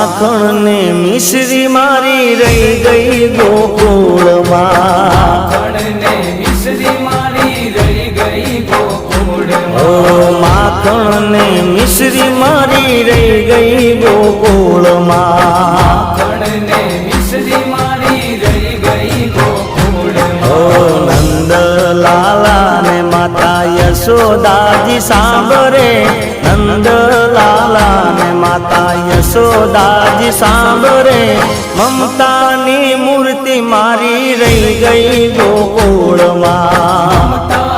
માખણ ને મિશ્રી મારી રહી ગઈ ગોકુળમાં માખણ ને મિશ્રી મારી રહી ગઈ ગોકુળમાં નંદલાલા ને માતા યશોદાજી સાંભળે નંદલાલા ને માતા યશોદાજી સાંભળે મમતાની મૂર્તિ મારી રહી ગઈ ગોકુળમાં